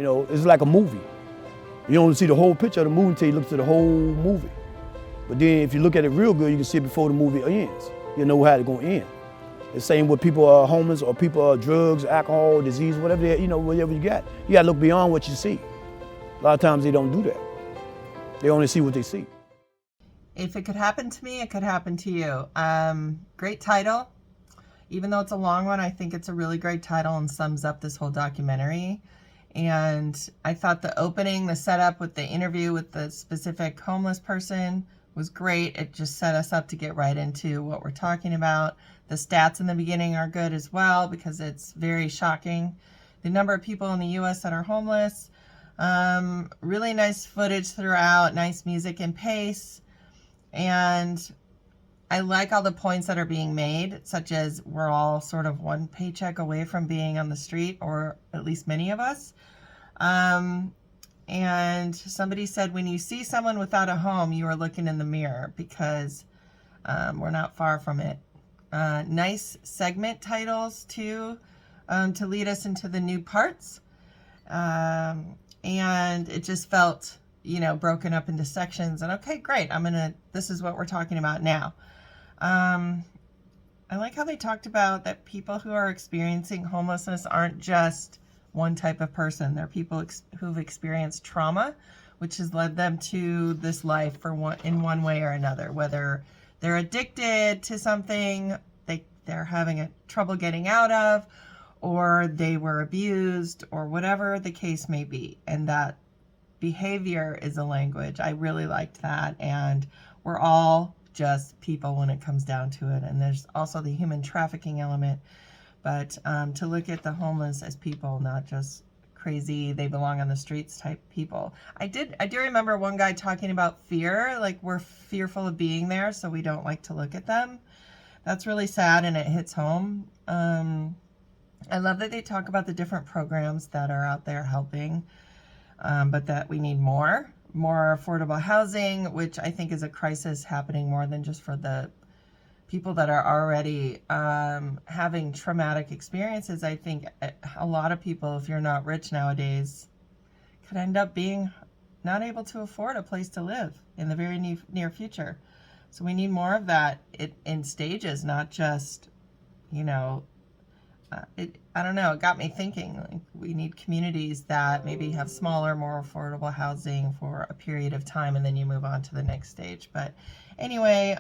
You know, it's like a movie. You don't see the whole picture of the movie until you look at the whole movie. But then if you look at it real good, you can see it before the movie ends. You know how it's gonna end. The same with people are homeless or people are drugs, alcohol, disease, whatever whatever you got. You gotta look beyond what you see. A lot of times they don't do that. They only see what they see. If it could happen to me, it could happen to you. Great title. Even though it's a long one, I think it's a really great title and sums up this whole documentary. And I thought the opening, the setup with the interview with the specific homeless person was great. It just set us up to get right into what we're talking about. The stats in the beginning are good as well because it's very shocking. The number of people in the U.S. that are homeless. Really nice footage throughout, nice music and pace. And I like all the points that are being made, such as we're all sort of one paycheck away from being on the street, or at least many of us. And somebody said, when you see someone without a home, you are looking in the mirror, because we're not far from it. Nice segment titles too, to lead us into the new parts. And it just felt, broken up into sections. And okay, great. This is what we're talking about now. I like how they talked about that people who are experiencing homelessness aren't just one type of person. They're people who've experienced trauma, which has led them to this life in one way or another. Whether they're addicted to something they're having trouble getting out of, or they were abused, or whatever the case may be. And that behavior is a language. I really liked that. And we're all just people when it comes down to it. And there's also the human trafficking element. But to look at the homeless as people, not just crazy, they belong on the streets type people. I do remember one guy talking about fear, like we're fearful of being there, so we don't like to look at them. That's really sad, and it hits home. I love that they talk about the different programs that are out there helping, but that we need more affordable housing, which I think is a crisis happening more than just for the people that are already having traumatic experiences. I think a lot of people, if you're not rich nowadays, could end up being not able to afford a place to live in the very near future. So we need more of that in stages, not just, I don't know, it got me thinking. Like, we need communities that maybe have smaller, more affordable housing for a period of time, and then you move on to the next stage. But anyway,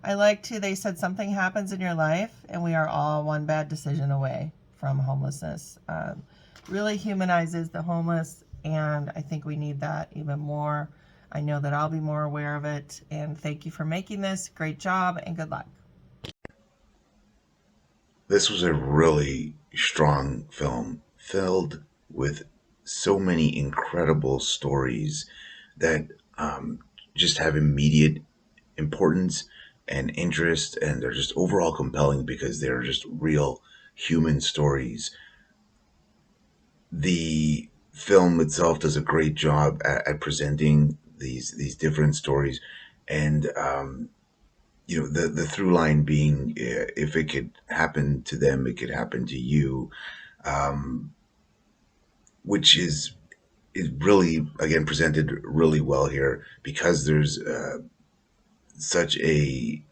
I like to, they said something happens in your life and we are all one bad decision away from homelessness. Really humanizes the homeless, and I think we need that even more. I know that I'll be more aware of it, and thank you for making this. Great job and good luck. This was a really strong film filled with so many incredible stories that just have immediate importance and interest, and they're just overall compelling because they're just real human stories. The film itself does a great job at presenting these different stories, and the through line being, if it could happen to them, it could happen to you, which is really, again, presented really well here, because there's such a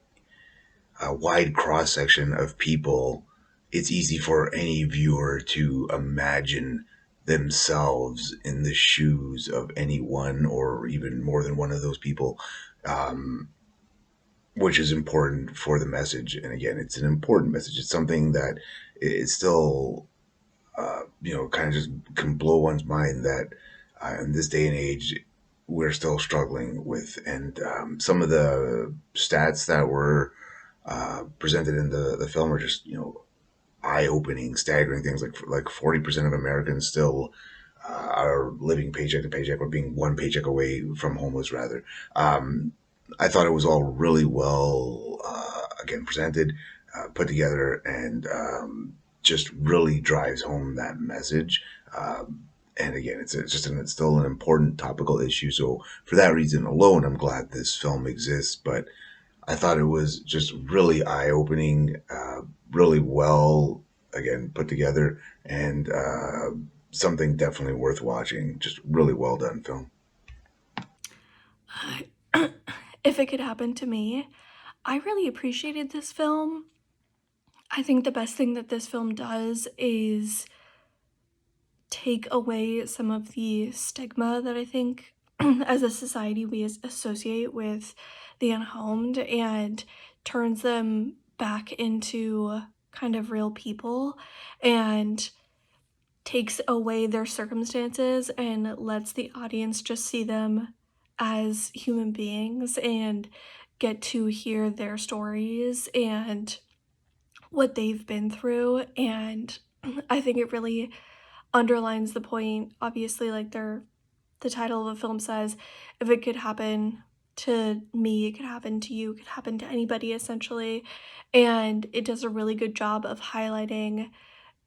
wide cross section of people. It's easy for any viewer to imagine themselves in the shoes of any one or even more than one of those people, which is important for the message. And again, it's an important message. It's something that is still, kind of just can blow one's mind that in this day and age, we're still struggling with. And some of the stats that were presented in the film are just, eye-opening, staggering things. Like 40% of Americans still are living paycheck to paycheck, or being one paycheck away from homeless, rather. I thought it was all really well, again, presented, put together, and just really drives home that message. And again, it's still an important topical issue. So for that reason alone, I'm glad this film exists. But I thought it was just really eye-opening, really well, again, put together, and something definitely worth watching. Just really well done film. If it could happen to me, I really appreciated this film. I think the best thing that this film does is take away some of the stigma that I think as a society we associate with the unhomed, and turns them back into kind of real people, and takes away their circumstances and lets the audience just see them as human beings and get to hear their stories and what they've been through. And I think it really underlines the point. Obviously, like the title of the film says, if it could happen to me, it could happen to you, it could happen to anybody essentially. And it does a really good job of highlighting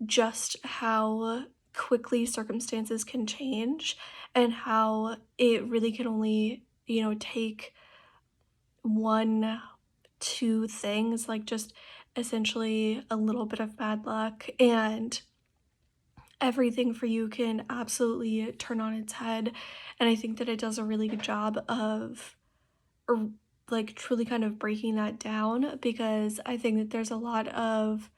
just how quickly circumstances can change, and how it really can only, take one, two things, like just essentially a little bit of bad luck, and everything for you can absolutely turn on its head. And I think that it does a really good job of like truly kind of breaking that down, because I think that there's a lot of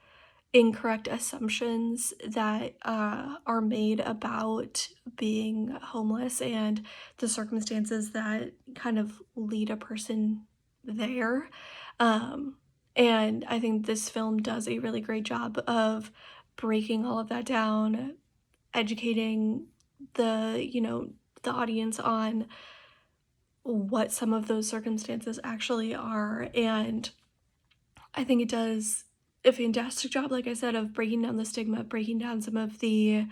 incorrect assumptions that are made about being homeless and the circumstances that kind of lead a person there. Um, and I think this film does a really great job of breaking all of that down, educating the audience on what some of those circumstances actually are. And I think it does a fantastic job, like I said, of breaking down the stigma, breaking down some of the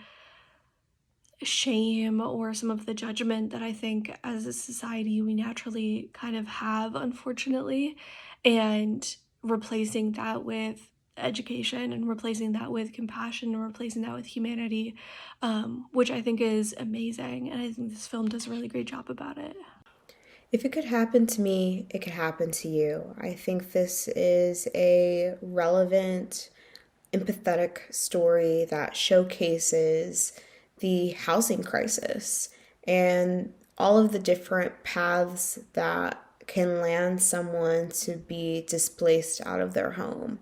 shame or some of the judgment that I think as a society we naturally kind of have, unfortunately, and replacing that with education, and replacing that with compassion, and replacing that with humanity, which I think is amazing. And I think this film does a really great job about it. If it could happen to me, it could happen to you. I think this is a relevant, empathetic story that showcases the housing crisis and all of the different paths that can land someone to be displaced out of their home.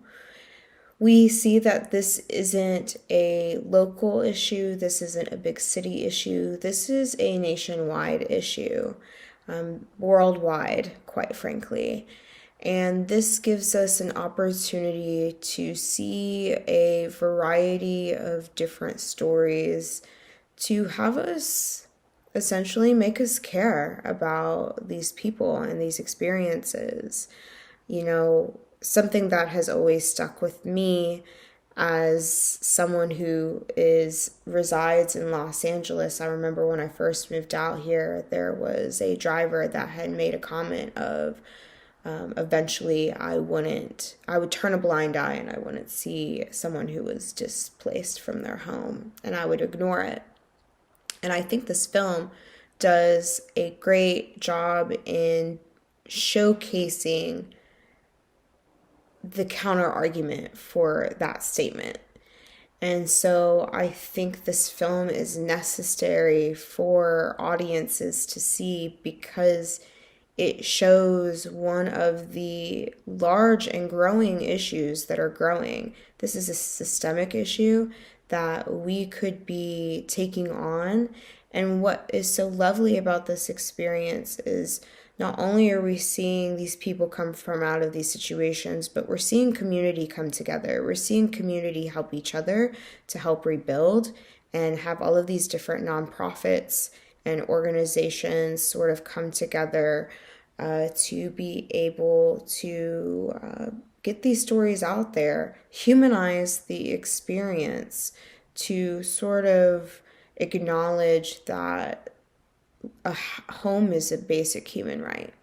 We see that this isn't a local issue, this isn't a big city issue, this is a nationwide issue, worldwide, quite frankly. And this gives us an opportunity to see a variety of different stories to have us essentially make us care about these people and these experiences. Something that has always stuck with me as someone who resides in Los Angeles. I remember when I first moved out here, there was a driver that had made a comment of eventually I would turn a blind eye and I wouldn't see someone who was displaced from their home, and I would ignore it. And I think this film does a great job in showcasing the counter argument for that statement. And so I think this film is necessary for audiences to see, because it shows one of the large and growing issues that are growing. This is a systemic issue that we could be taking on. And what is so lovely about this experience is not only are we seeing these people come from out of these situations, but we're seeing community come together. We're seeing community help each other to help rebuild, and have all of these different nonprofits and organizations sort of come together to be able to get these stories out there, humanize the experience, to sort of acknowledge that a home is a basic human right.